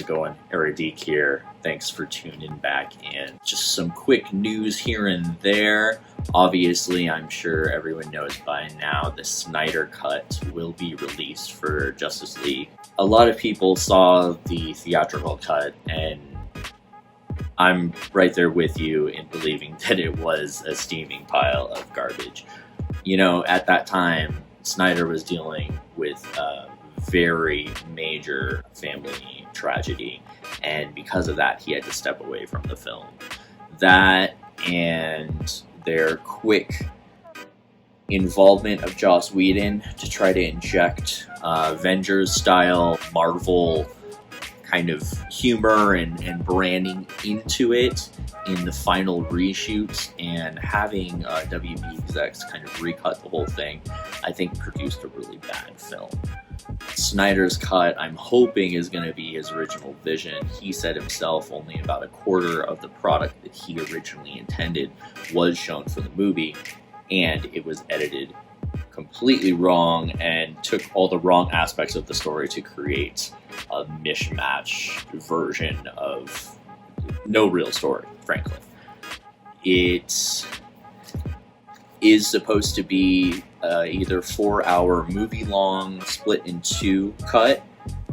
it going? Aradeek here. Thanks for tuning back in. Just some quick news here and there. Obviously, I'm sure everyone knows by now the Snydercut will be released for Justice League. A lot of people saw the theatrical cut, and I'm right there with you in believing that it was a steaming pile of garbage. You know, at that time, Snyder was dealing with a very major family tragedy, and because of that, he had to step away from the film. That and their quick involvement of Joss Whedon to try to inject Avengers-style Marvel kind of humor and branding into it in the final reshoots, and having WB execs kind of recut the whole thing, I think produced a really bad film. Snyder's cut, I'm hoping, is going to be his original vision. He said himself only about a quarter of the product that he originally intended was shown for the movie, and it was edited completely wrong and took all the wrong aspects of the story to create a mishmash version of no real story, frankly. It is supposed to be either 4-hour movie long, split in two cut,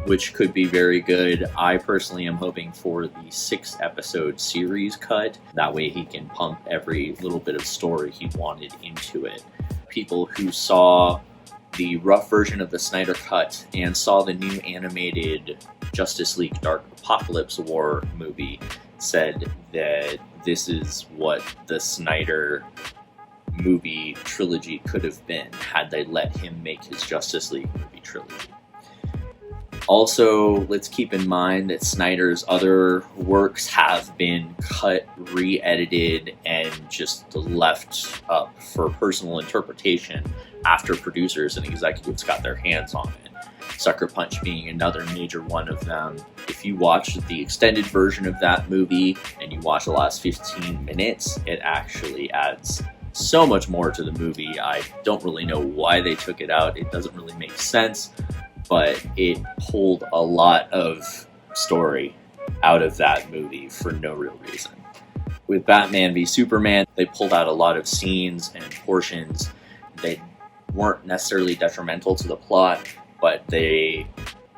which could be very good. I personally am hoping for the 6-episode series cut. That way he can pump every little bit of story he wanted into it. People who saw the rough version of the Snyder Cut and saw the new animated Justice League Dark Apocalypse War movie said that this is what the Snyder movie trilogy could have been had they let him make his Justice League movie trilogy. Also, let's keep in mind that Snyder's other works have been cut, re-edited, and just left up for personal interpretation after producers and executives got their hands on it. Sucker Punch being another major one of them. If you watch the extended version of that movie and you watch the last 15 minutes, it actually adds so much more to the movie. I don't really know why they took it out. It doesn't really make sense, but it pulled a lot of story out of that movie for no real reason. With Batman v Superman, they pulled out a lot of scenes and portions that weren't necessarily detrimental to the plot, but they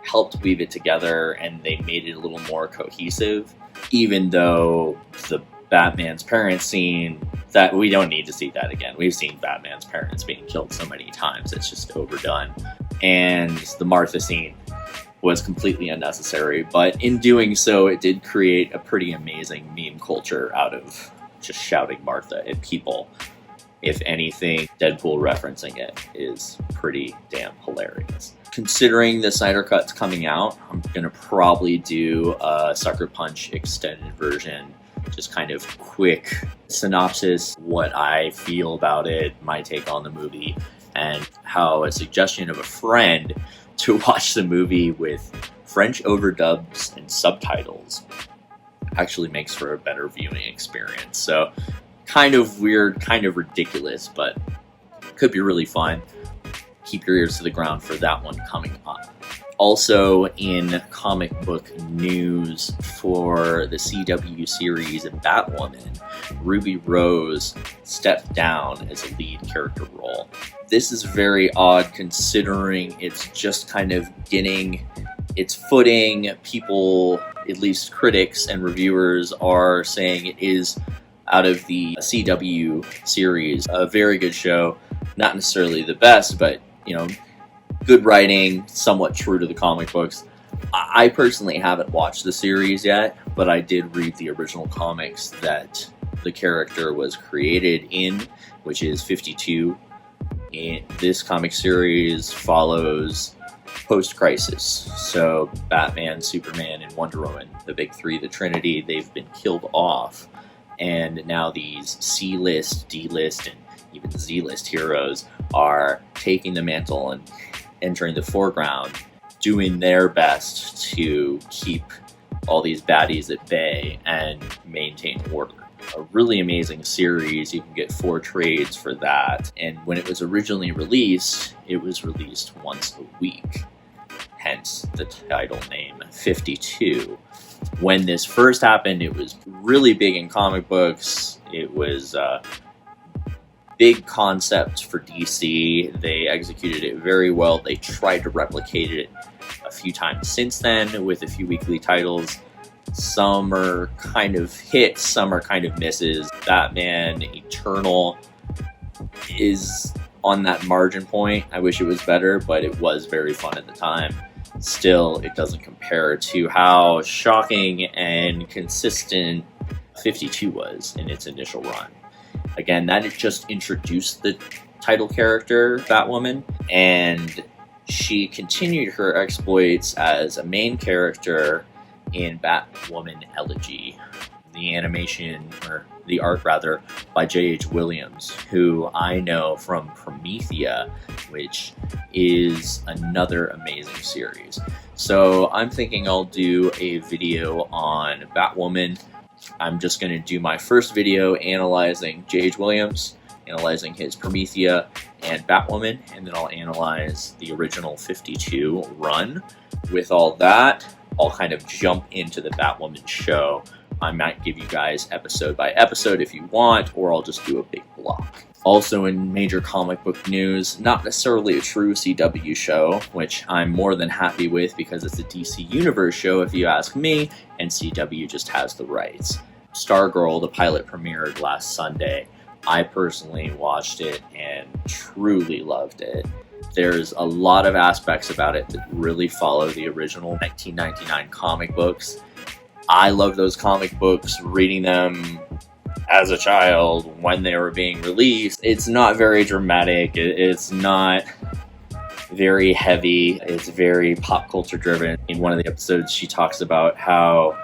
helped weave it together and they made it a little more cohesive, even though the Batman's parents scene, that we don't need to see that again. We've seen Batman's parents being killed so many times, it's just overdone. And the Martha scene was completely unnecessary, but in doing so, it did create a pretty amazing meme culture out of just shouting Martha at people. If anything, Deadpool referencing it is pretty damn hilarious. Considering the Snyder Cut's coming out, I'm gonna probably do a Sucker Punch extended version, just kind of quick synopsis, what I feel about it, my take on the movie, and how a suggestion of a friend to watch the movie with French overdubs and subtitles actually makes for a better viewing experience. So kind of weird, kind of ridiculous, but could be really fun. Keep your ears to the ground for that one coming up. Also, in comic book news for the CW series and Batwoman, Ruby Rose stepped down as a lead character role. This is very odd considering it's just kind of getting its footing. People, at least critics and reviewers, are saying it is, out of the CW series, a very good show. Not necessarily the best, but, you know, good writing, somewhat true to the comic books. I personally haven't watched the series yet, but I did read the original comics that the character was created in, which is 52. And this comic series follows post-crisis. So Batman, Superman, and Wonder Woman, the big three, the Trinity, they've been killed off. And now these C-list, D-list, and even Z-list heroes are taking the mantle and entering the foreground, doing their best to keep all these baddies at bay and maintain order. A really amazing series. You can get 4 trades for that. And when it was originally released, it was released once a week. hence the title name 52. When this first happened, it was really big in comic books. It was a big concept for DC. They executed it very well. They tried to replicate it a few times since then with a few weekly titles. Some are kind of hits, some are kind of misses. Batman Eternal is on that margin point. I wish it was better, but it was very fun at the time. Still, it doesn't compare to how shocking and consistent 52 was in its initial run. Again, that just introduced the title character, Batwoman, and she continued her exploits as a main character in Batwoman Elegy, the animation, or the art rather, by J.H. Williams, who I know from Promethea, which is another amazing series. So I'm thinking I'll do a video on Batwoman. I'm just going to do my first video analyzing J.H. Williams, analyzing his Promethea and Batwoman, and then I'll analyze the original 52 run. With all that, I'll kind of jump into the Batwoman show. I might give you guys episode by episode if you want, or I'll just do a big block. Also in major comic book news, not necessarily a true CW show, which I'm more than happy with because it's a DCUniverse show if you ask me, and CW just has the rights. Stargirl, the pilot, premiered last Sunday. I personally watched it and truly loved it. There's a lot of aspects about it that really follow the original 1999 comic books. I love those comic books, reading them as a child when they were being released. It's not very dramatic, it's not very heavy, it's very pop culture driven. In one of the episodes, she talks about how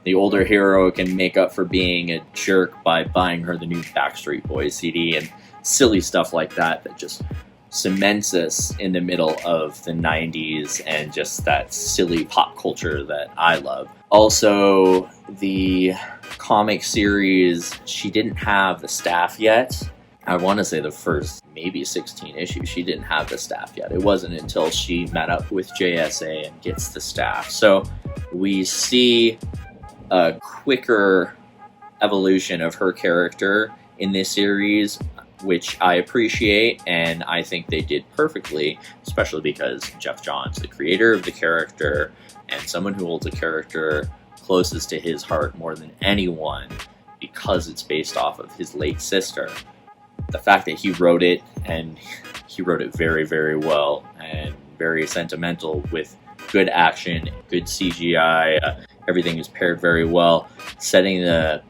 the older hero can make up for being a jerk by buying her the new Backstreet Boys CD and silly stuff like that that just cements us in the middle of the 90s and just that silly pop culture that I love. Also, the comic series, she didn't have the staff yet. I want to say the first maybe 16 issues, she didn't have the staff yet. It wasn't until she met up with JSA and gets the staff. So we see a quicker evolution of her character in this series, which I appreciate, and I think they did perfectly, especially because Jeff Johns, the creator of the character, and someone who holds a character closest to his heart more than anyone, because it's based off of his late sister. The fact that he wrote it, and he wrote it very, very well, and very sentimental with good action, good CGI, everything is paired very well, setting the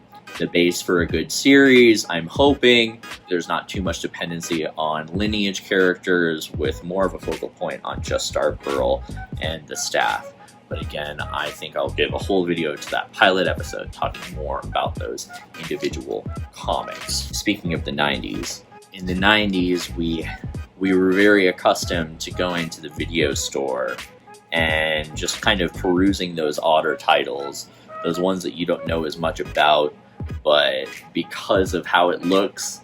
base for a good series. I'm hoping there's not too much dependency on lineage characters, with more of a focal point on just Stargirl and the staff. But again, I think I'll give a whole video to that pilot episode talking more about those individual comics. Speaking of the 90s, in the 90s we were very accustomed to going to the video store and just kind of perusing those odder titles, those ones that you don't know as much about, but because of how it looks,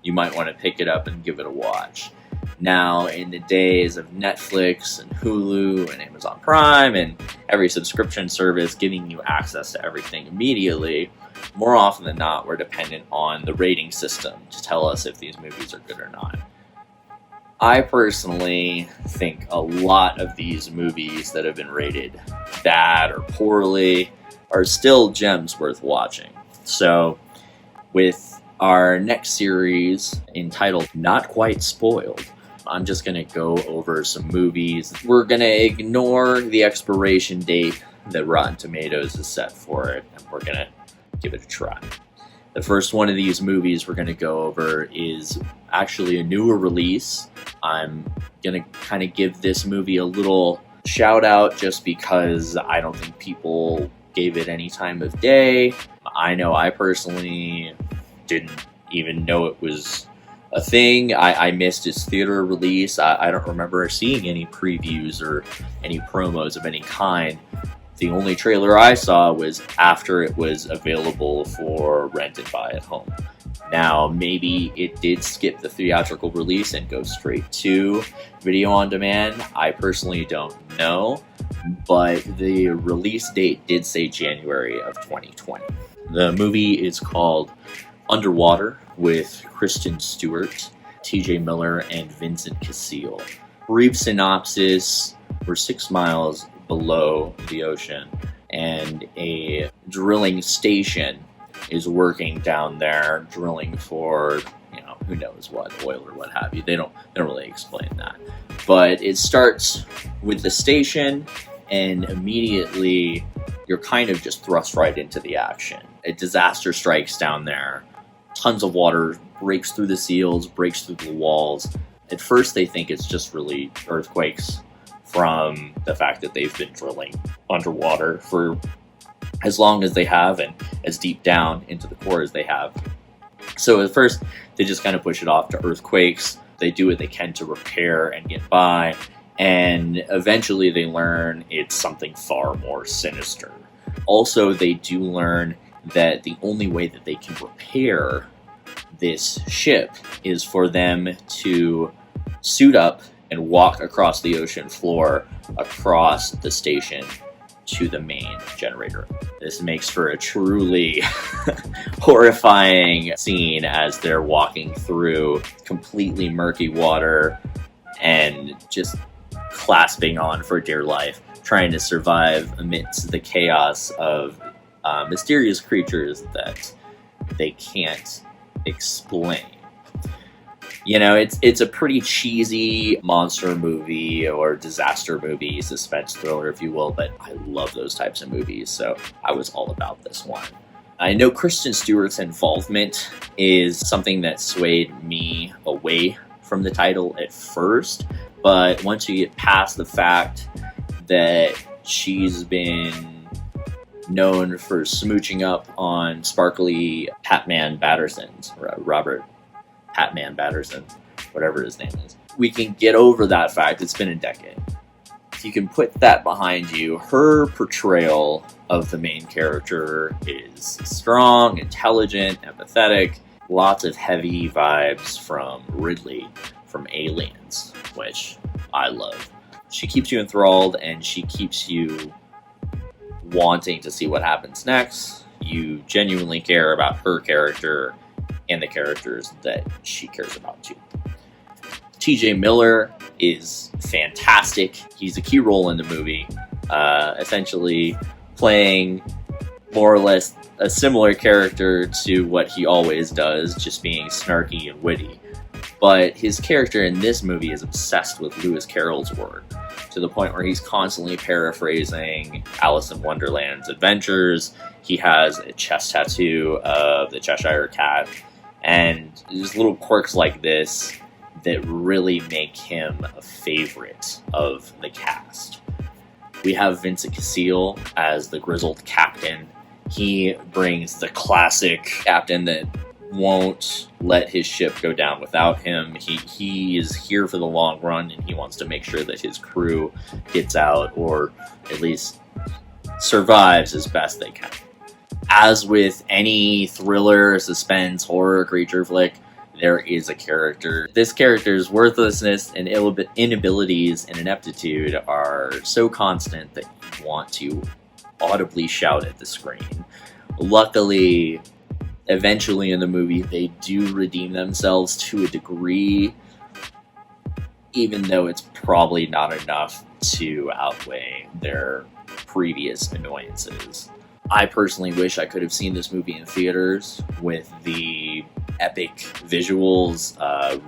you might want to pick it up and give it a watch. Now, in the days of Netflix and Hulu and Amazon Prime and every subscription service giving you access to everything immediately, more often than not, we're dependent on the rating system to tell us if these movies are good or not. I personally think a lot of these movies that have been rated bad or poorly are still gems worth watching. So, with our next series entitled Not Quite Spoiled, I'm just going to go over some movies. We're going to ignore the expiration date that Rotten Tomatoes is set for it, and we're going to give it a try. The first one of these movies we're going to go over is actually a newer release. I'm going to kind of give this movie a little shout out just because I don't think people gave it any time of day. I know I personally didn't even know it was a thing. I missed its theater release. I don't remember seeing any previews or any promos of any kind. The only trailer I saw was after it was available for rent and buy at home. Now, maybe it did skip the theatrical release and go straight to video on demand. I personally don't know, but the release date did say January of 2020. The movie is called Underwater with Kristen Stewart, TJ Miller, and Vincent Cassel. Brief synopsis: we're 6 miles below the ocean, and a drilling station is working down there, drilling for, who knows what, oil or what have you. They don't really explain that. But it starts with the station, and immediately you're kind of just thrust right into the action. A disaster strikes down there. Tons of water breaks through the seals, breaks through the walls. At first they think it's just really earthquakes from the fact that they've been drilling underwater for as long as they have and as deep down into the core as they have. So at first they just kind of push it off to earthquakes. They do what they can to repair and get by, and eventually they learn it's something far more sinister. Also, they do learn that the only way that they can repair this ship is for them to suit up and walk across the ocean floor, across the station to the main generator. This makes for a truly horrifying scene as they're walking through completely murky water and just clasping on for dear life, trying to survive amidst the chaos of mysterious creatures that they can't explain. It's a pretty cheesy monster movie or disaster movie, suspense thriller, if you will, but I love those types of movies, so I was all about this one. I know Kristen Stewart's involvement is something that swayed me away from the title at first, but once you get past the fact that she's been known for smooching up on sparkly Patman Batterson's, Robert Patman Batterson, whatever his name is, we can get over that fact. It's been a decade. If you can put that behind you, her portrayal of the main character is strong, intelligent, empathetic, lots of heavy vibes from Ridley from Aliens, which I love. She keeps you enthralled, and she keeps you wanting to see what happens next. You genuinely care about her character and the characters that she cares about too. TJ Miller is fantastic. He's a key role in the movie, essentially playing more or less a similar character to what he always does, just being snarky and witty. But his character in this movie is obsessed with Lewis Carroll's work, to the point where he's constantly paraphrasing Alice in Wonderland's adventures. He has a chest tattoo of the Cheshire Cat, and there's little quirks like this that really make him a favorite of the cast. We have Vincent Cassel as the grizzled captain. He brings the classic captain that won't let his ship go down without him. He is here for the long run, and he wants to make sure that his crew gets out, or at least survives as best they can. As with any thriller, suspense, horror, creature flick, there is a character. This character's worthlessness and inabilities and ineptitude are so constant that you want to audibly shout at the screen. Luckily, eventually in the movie, they do redeem themselves to a degree, even though it's probably not enough to outweigh their previous annoyances. I personally wish I could have seen this movie in theaters with the epic visuals,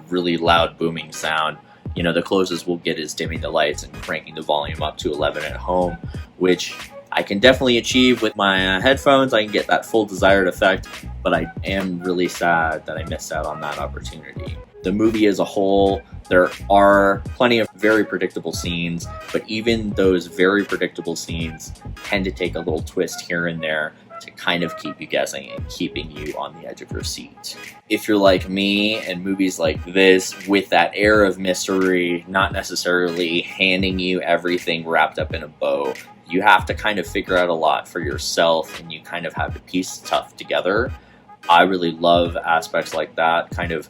really loud booming sound. The closest we'll get is dimming the lights and cranking the volume up to 11 at home, which I can definitely achieve with my headphones. I can get that full desired effect, but I am really sad that I missed out on that opportunity. The movie as a whole, there are plenty of very predictable scenes, but even those very predictable scenes tend to take a little twist here and there to kind of keep you guessing and keeping you on the edge of your seat. If you're like me, and movies like this, with that air of mystery, not necessarily handing you everything wrapped up in a bow, you have to kind of figure out a lot for yourself, and you kind of have to piece stuff together. I really love aspects like that, kind of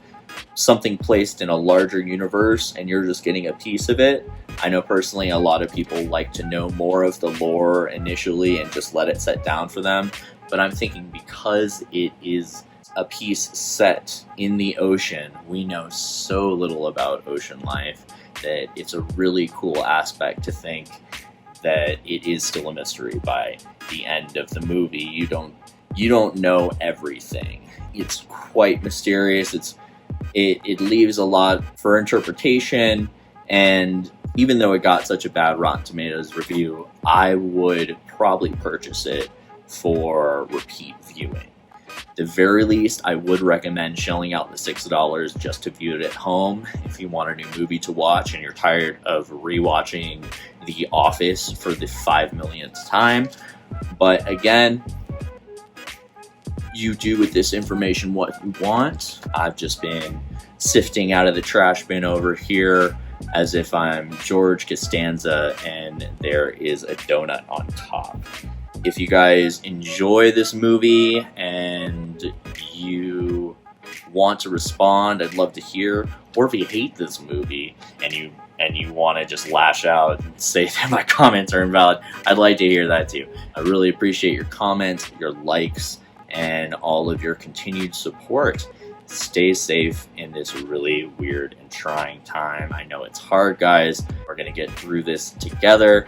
something placed in a larger universe and you're just getting a piece of it. I know personally a lot of people like to know more of the lore initially and just let it set down for them, but I'm thinking because it is a piece set in the ocean, we know so little about ocean life that it's a really cool aspect to think that it is still a mystery by the end of the movie. You don't know everything. It's quite mysterious. It leaves a lot for interpretation, and even though it got such a bad Rotten Tomatoes review, I would probably purchase it for repeat viewing. At the very least, I would recommend shelling out the $6 just to view it at home if you want a new movie to watch and you're tired of rewatching The Office for the 5 millionth time. But again, you do with this information what you want. I've just been sifting out of the trash bin over here as if I'm George Costanza and there is a donut on top. If you guys enjoy this movie and you want to respond, I'd love to hear. Or if you hate this movie and you want to just lash out and say that my comments are invalid, I'd like to hear that too. I really appreciate your comments, your likes, and all of your continued support. Stay safe in this really weird and trying time. I know it's hard, guys. We're going to get through this together,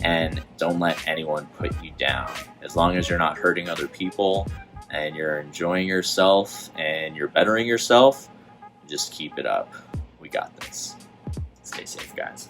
and don't let anyone put you down. As long as you're not hurting other people and you're enjoying yourself and you're bettering yourself, just keep it up. We got this. Stay safe, guys.